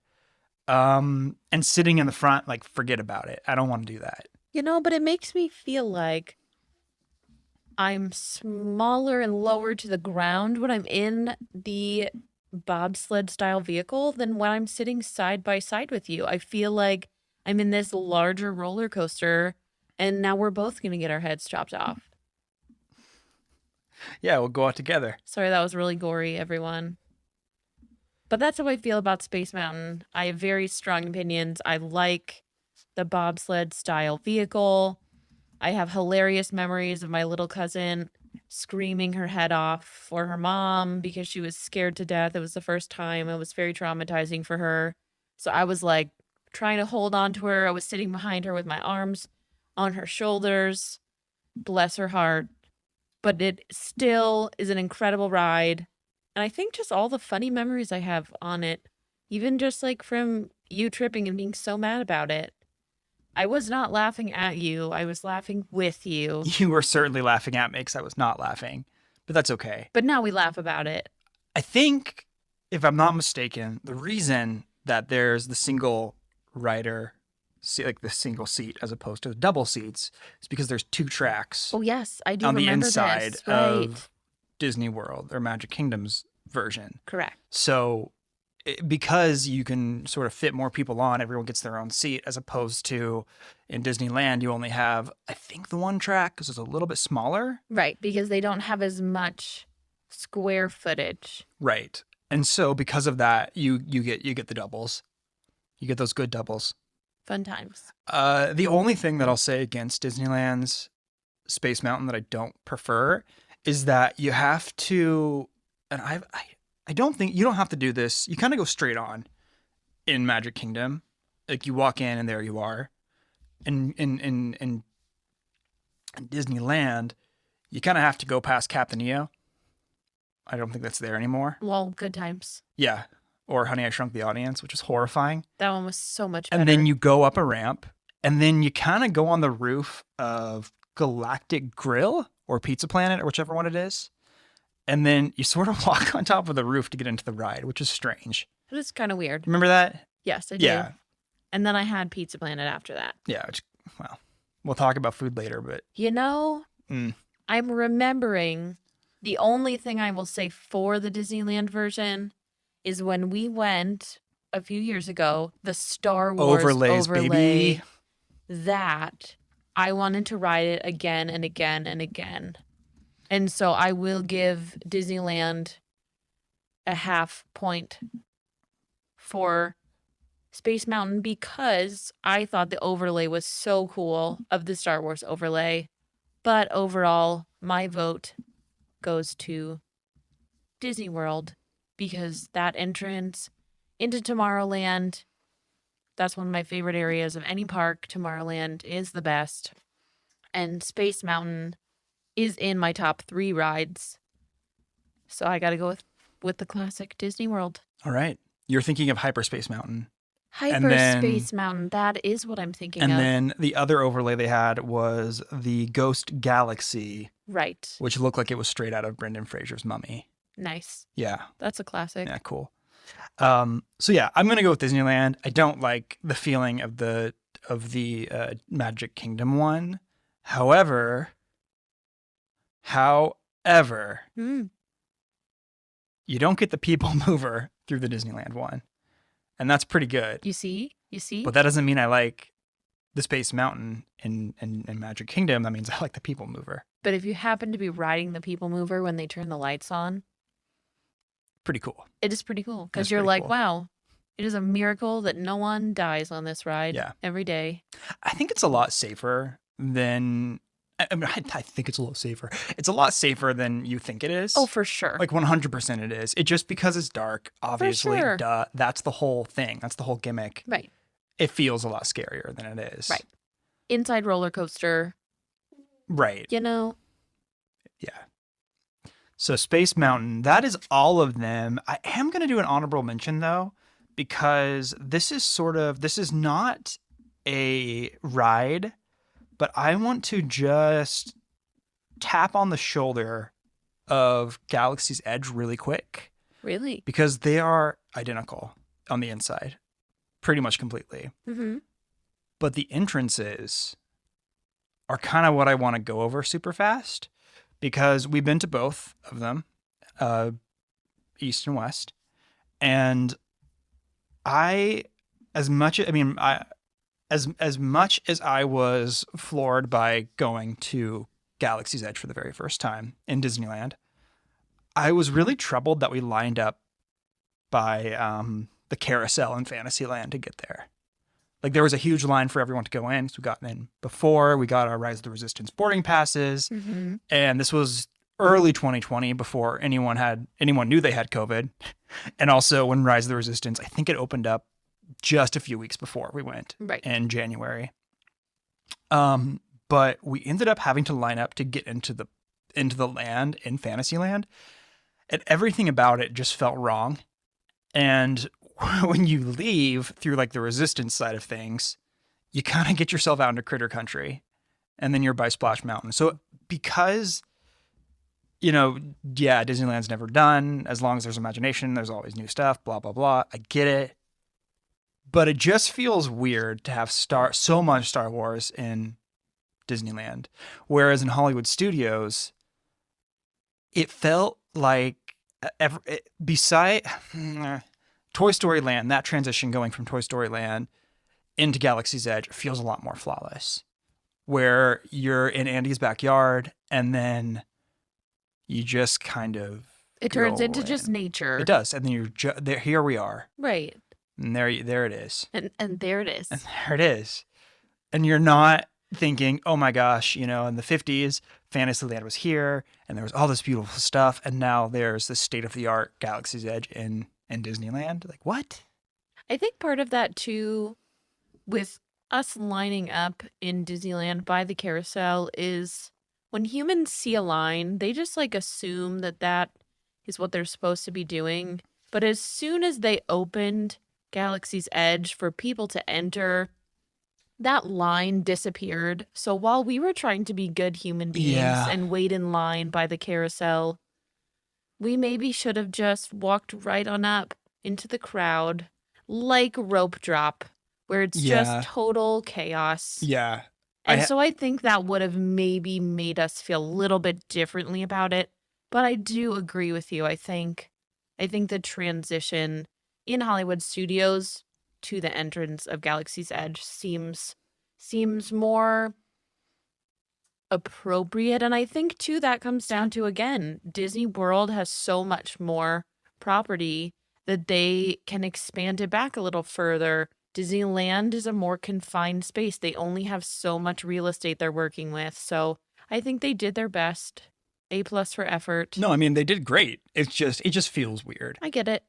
Speaker 2: And sitting in the front, like, forget about it. I don't want to do that.
Speaker 1: But it makes me feel like I'm smaller and lower to the ground when I'm in the bobsled style vehicle than when I'm sitting side by side with you. I feel like I'm in this larger roller coaster, and now we're both going to get our heads chopped off.
Speaker 2: Yeah, we'll go out together.
Speaker 1: Sorry, that was really gory, everyone. But that's how I feel about Space Mountain. I have very strong opinions. I like the bobsled style vehicle. I have hilarious memories of my little cousin screaming her head off for her mom because she was scared to death. It was the first time. It was very traumatizing for her. So I was like trying to hold on to her. I was sitting behind her with my arms on her shoulders. Bless her heart. But it still is an incredible ride. And I think just all the funny memories I have on it, even just like from you tripping and being so mad about it. I was not laughing at you. I was laughing with you.
Speaker 2: You were certainly laughing at me because I was not laughing, but that's okay.
Speaker 1: But now we laugh about it.
Speaker 2: I think, if I'm not mistaken, the reason that there's the single rider, like the single seat as opposed to the double seats, is because there's two tracks
Speaker 1: Oh, yes. I do
Speaker 2: on the
Speaker 1: remember
Speaker 2: inside
Speaker 1: this. Right.
Speaker 2: of Disney World or Magic Kingdom's version.
Speaker 1: Correct.
Speaker 2: So because you can sort of fit more people on, everyone gets their own seat, as opposed to in Disneyland, you only have, I think, the one track because it's a little bit smaller.
Speaker 1: Right. Because they don't have as much square footage.
Speaker 2: Right. And so because of that, you get the doubles. You get those good doubles.
Speaker 1: Fun times.
Speaker 2: The only thing that I'll say against Disneyland's Space Mountain that I don't prefer is that you have to, and I don't think you don't have to do this. You kind of go straight on in Magic Kingdom. Like you walk in and there you are. In Disneyland, you kind of have to go past Captain EO. I don't think that's there anymore.
Speaker 1: Well, good times.
Speaker 2: Yeah. Or Honey, I Shrunk the Audience, which is horrifying.
Speaker 1: That one was so much better.
Speaker 2: And then you go up a ramp, and then you kind of go on the roof of Galactic Grill or Pizza Planet or whichever one it is. And then you sort of walk on top of the roof to get into the ride, which is strange.
Speaker 1: It was kind of weird.
Speaker 2: Remember that?
Speaker 1: Yes, I do.
Speaker 2: Yeah.
Speaker 1: And then I had Pizza Planet after that.
Speaker 2: Yeah. Well, we'll talk about food later, but.
Speaker 1: I'm remembering the only thing I will say for the Disneyland version is when we went a few years ago, the Star Wars
Speaker 2: Overlays,
Speaker 1: overlay,
Speaker 2: baby.
Speaker 1: that I wanted to ride it again and again and again. And so I will give Disneyland a half point for Space Mountain because I thought the overlay was so cool of the Star Wars overlay. But overall, my vote goes to Disney World because that entrance into Tomorrowland, that's one of my favorite areas of any park. Tomorrowland is the best. And Space Mountain is in my top 3 rides. So I got to go with the classic Disney World.
Speaker 2: All right. You're thinking of Hyperspace Mountain.
Speaker 1: Hyperspace Mountain. That is what I'm thinking of.
Speaker 2: And then the other overlay they had was the Ghost Galaxy.
Speaker 1: Right.
Speaker 2: Which looked like it was straight out of Brendan Fraser's Mummy.
Speaker 1: Nice.
Speaker 2: Yeah.
Speaker 1: That's a classic.
Speaker 2: Yeah, cool. So yeah, I'm gonna go with Disneyland. I don't like the feeling of the Magic Kingdom one. However, however,
Speaker 1: Hmm.
Speaker 2: you don't get the people mover through the Disneyland one, and that's pretty good.
Speaker 1: You see? You see?
Speaker 2: But that doesn't mean I like the Space Mountain in Magic Kingdom. That means I like the people mover.
Speaker 1: But if you happen to be riding the people mover when they turn the lights on,
Speaker 2: Pretty cool.
Speaker 1: it is pretty cool because
Speaker 2: That's
Speaker 1: you're
Speaker 2: pretty
Speaker 1: like,
Speaker 2: cool.
Speaker 1: wow, it is a miracle that no one dies on this ride
Speaker 2: Yeah.
Speaker 1: every day.
Speaker 2: I think it's a lot safer than. I mean, I think it's a lot safer. It's a lot safer than you think it is.
Speaker 1: Oh, for sure.
Speaker 2: Like 100% it is. It just because it's dark, obviously,
Speaker 1: sure.
Speaker 2: duh. That's the whole thing. That's the whole gimmick.
Speaker 1: Right.
Speaker 2: It feels a lot scarier than it is.
Speaker 1: Right. Inside roller coaster,
Speaker 2: Right.
Speaker 1: you know.
Speaker 2: Yeah. So Space Mountain, that is all of them. I am going to do an honorable mention though, because this is not a ride, but I want to just tap on the shoulder of Galaxy's Edge really quick
Speaker 1: Really?
Speaker 2: because they are identical on the inside, pretty much completely.
Speaker 1: Mm-hmm.
Speaker 2: But the entrances are kind of what I want to go over super fast because we've been to both of them, East and West, and I, as much I mean, I as much as I was floored by going to Galaxy's Edge for the very first time in Disneyland, I was really troubled that we lined up by the carousel in Fantasyland to get there. Like there was a huge line for everyone to go in. So we got in before we got our Rise of the Resistance boarding passes,
Speaker 1: Mm-hmm.
Speaker 2: and this was early 2020 before anyone knew they had COVID, and also when Rise of the Resistance, I think it opened up just a few weeks before we went
Speaker 1: Right.
Speaker 2: in January. But we ended up having to line up to get into the land in Fantasyland, and everything about it just felt wrong. And when you leave through like the Resistance side of things, you kind of get yourself out into Critter Country, and then you're by Splash Mountain. So because Disneyland's never done. As long as there's imagination, there's always new stuff. Blah blah blah. I get it, but it just feels weird to have so much Star Wars in Disneyland, whereas in Hollywood Studios, it felt like beside Toy Story Land, that transition going from Toy Story Land into Galaxy's Edge feels a lot more flawless. Where you're in Andy's backyard and then you just kind of
Speaker 1: It turns into just nature.
Speaker 2: It does, and then you're there. Here we are,
Speaker 1: Right.
Speaker 2: and there it is,
Speaker 1: And there it is.
Speaker 2: and there it is, and you're not thinking, oh my gosh, in the 50s, Fantasyland was here, and there was all this beautiful stuff, and now there's this state-of-the-art Galaxy's Edge in Disneyland. Like what?
Speaker 1: I think part of that too, with us lining up in Disneyland by the carousel, is when humans see a line, they just like assume that is what they're supposed to be doing. But as soon as they opened Galaxy's Edge for people to enter, that line disappeared. So while we were trying to be good human beings and wait in line by the carousel, we maybe should have just walked right on up into the crowd like Rope Drop, where it's just total chaos.
Speaker 2: Yeah.
Speaker 1: And so I think that would have maybe made us feel a little bit differently about it. But I do agree with you. I think the transition in Hollywood Studios to the entrance of Galaxy's Edge seems more appropriate. And I think too that comes down to, again, Disney World has so much more property that they can expand it back a little further. Disneyland is a more confined space. They only have so much real estate they're working with. So I think they did their best. A+ for effort.
Speaker 2: No, I mean they did great. It just feels weird.
Speaker 1: I get it.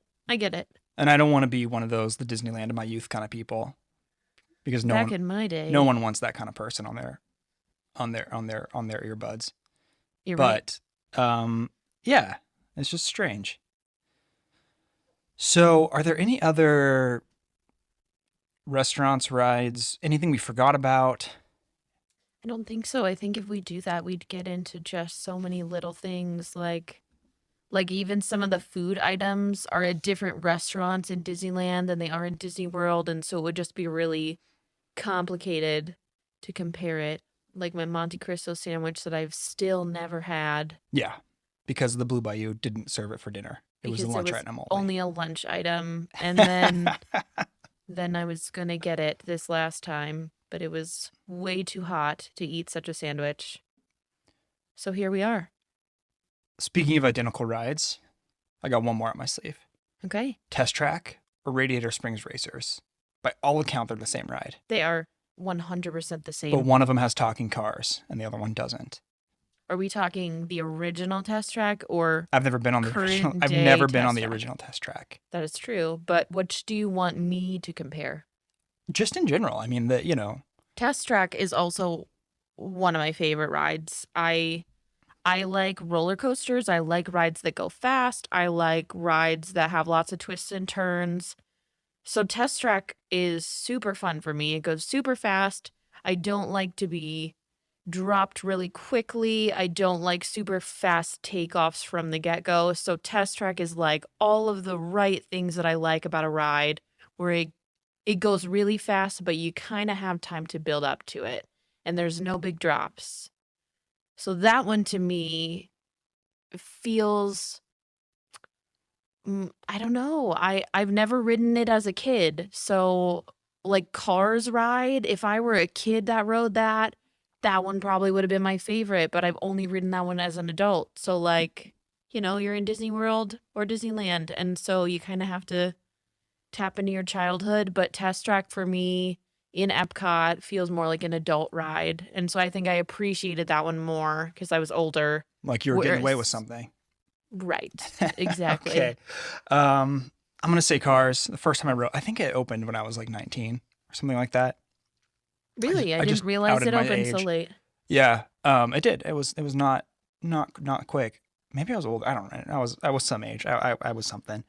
Speaker 2: And I don't want to be one of those the Disneyland of my youth kind of people, because
Speaker 1: back in my day,
Speaker 2: no one wants that kind of person on their earbuds.
Speaker 1: You're right.
Speaker 2: Yeah, it's just strange. So, are there any other restaurants, rides, anything we forgot about?
Speaker 1: I don't think so. I think if we do that, we'd get into just so many little things, like even some of the food items are at different restaurants in Disneyland than they are in Disney World, and so it would just be really complicated to compare it. like my Monte Cristo sandwich that I've still never had
Speaker 2: Yeah, because the Blue Bayou didn't serve it for dinner. It was a
Speaker 1: because it
Speaker 2: lunch
Speaker 1: was
Speaker 2: item only.
Speaker 1: only a lunch item. And then I was gonna get it this last time, but it was way too hot to eat such a sandwich. So here we are.
Speaker 2: Speaking of identical rides, I got one more up my sleeve.
Speaker 1: Okay.
Speaker 2: Test Track or Radiator Springs Racers. By all accounts, they're the same ride.
Speaker 1: They are 100% the same.
Speaker 2: But one of them has talking cars and the other one doesn't.
Speaker 1: Are we talking the original Test Track or
Speaker 2: I've never been on the original.
Speaker 1: current
Speaker 2: I've
Speaker 1: day
Speaker 2: never been on
Speaker 1: Test
Speaker 2: the
Speaker 1: Track?
Speaker 2: original Test Track.
Speaker 1: That is true, but which do you want me to compare?
Speaker 2: Just in general. I mean,
Speaker 1: Test Track is also one of my favorite rides. I like roller coasters. I like rides that go fast. I like rides that have lots of twists and turns. So Test Track is super fun for me. It goes super fast. I don't like to be dropped really quickly. I don't like super fast takeoffs from the get-go. So Test Track is like all of the right things that I like about a ride where it goes really fast, but you kind of have time to build up to it. And there's no big drops. So that one to me feels I don't know. I've never ridden it as a kid. So like Cars ride, if I were a kid that rode that one probably would have been my favorite, but I've only ridden that one as an adult. So like, you're in Disney World or Disneyland, and so you kind of have to tap into your childhood, but Test Track for me in Epcot feels more like an adult ride. And so I think I appreciated that one more because I was older.
Speaker 2: like you were getting away with
Speaker 1: Whereas-
Speaker 2: something.
Speaker 1: Right. Exactly.
Speaker 2: Okay. I'm going to say Cars. The first time I rode, I think it opened when I was like 19 or something like that.
Speaker 1: Really? I
Speaker 2: I
Speaker 1: didn't
Speaker 2: just
Speaker 1: realize
Speaker 2: outed
Speaker 1: it
Speaker 2: my
Speaker 1: opened so
Speaker 2: age.
Speaker 1: late.
Speaker 2: Yeah. It did. It was not quick. Maybe I was old. I don't know. I was some age. I was something.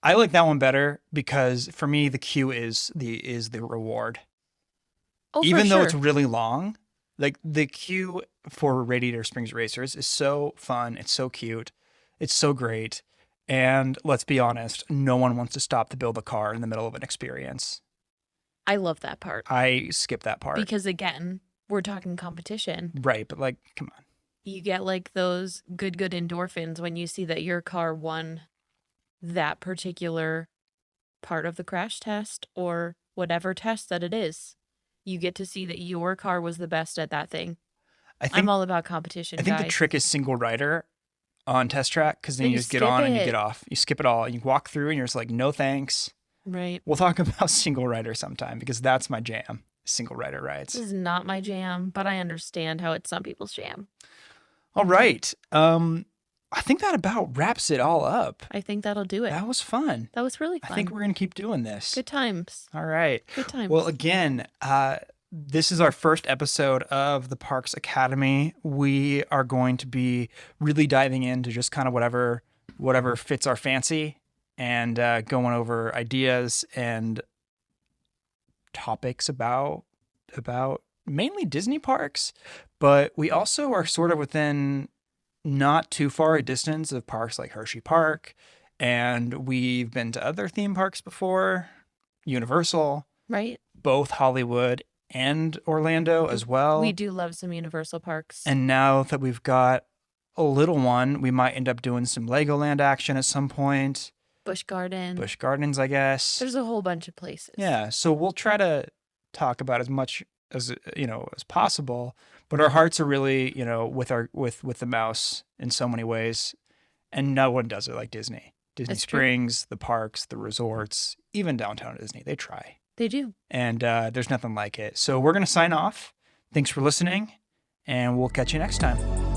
Speaker 2: I like that one better because for me the queue is the reward.
Speaker 1: Oh,
Speaker 2: Even
Speaker 1: for
Speaker 2: though
Speaker 1: sure.
Speaker 2: it's really long, like the queue for Radiator Springs Racers is so fun. It's so cute. It's so great. And let's be honest, no one wants to stop to build a car in the middle of an experience.
Speaker 1: I love that part
Speaker 2: I skip that part.
Speaker 1: because, again, we're talking competition.
Speaker 2: Right, but like, come on.
Speaker 1: You get like those good endorphins when you see that your car won that particular part of the crash test or whatever test that it is. You get to see that your car was the best at that thing.
Speaker 2: I think
Speaker 1: I'm all about competition,
Speaker 2: I think
Speaker 1: guys.
Speaker 2: the trick is single rider on Test Track because then
Speaker 1: Then
Speaker 2: you
Speaker 1: you
Speaker 2: just get
Speaker 1: skip
Speaker 2: on and you
Speaker 1: it.
Speaker 2: get off. You skip it all. And you walk through and you're just like, no thanks.
Speaker 1: Right.
Speaker 2: We'll talk about single rider sometime because that's my jam. Single rider rides.
Speaker 1: This is not my jam, but I understand how it's some people's jam.
Speaker 2: All right. I think that about wraps it all up.
Speaker 1: I think that'll do it.
Speaker 2: That was fun.
Speaker 1: That was really fun.
Speaker 2: I think we're going to keep doing this.
Speaker 1: Good times.
Speaker 2: All right.
Speaker 1: Good times.
Speaker 2: Well, again, this is our first episode of the Parks Academy. We are going to be really diving into just kind of whatever fits our fancy and going over ideas and topics about mainly Disney parks, but we also are sort of within not too far a distance of parks like Hershey Park, and we've been to other theme parks before, Universal,
Speaker 1: right?
Speaker 2: both Hollywood and Orlando as well.
Speaker 1: We do love some Universal parks.
Speaker 2: And now that we've got a little one, we might end up doing some Legoland action at some point.
Speaker 1: Busch
Speaker 2: Gardens, I guess.
Speaker 1: There's a whole bunch of places.
Speaker 2: Yeah, so we'll try to talk about as much as as possible, but our hearts are really with the mouse in so many ways, and no one does it like Disney. Disney
Speaker 1: That's true.
Speaker 2: Springs, the parks, the resorts, even downtown Disney, they try.
Speaker 1: They do.
Speaker 2: And there's nothing like it. So we're gonna sign off. Thanks for listening, and we'll catch you next time.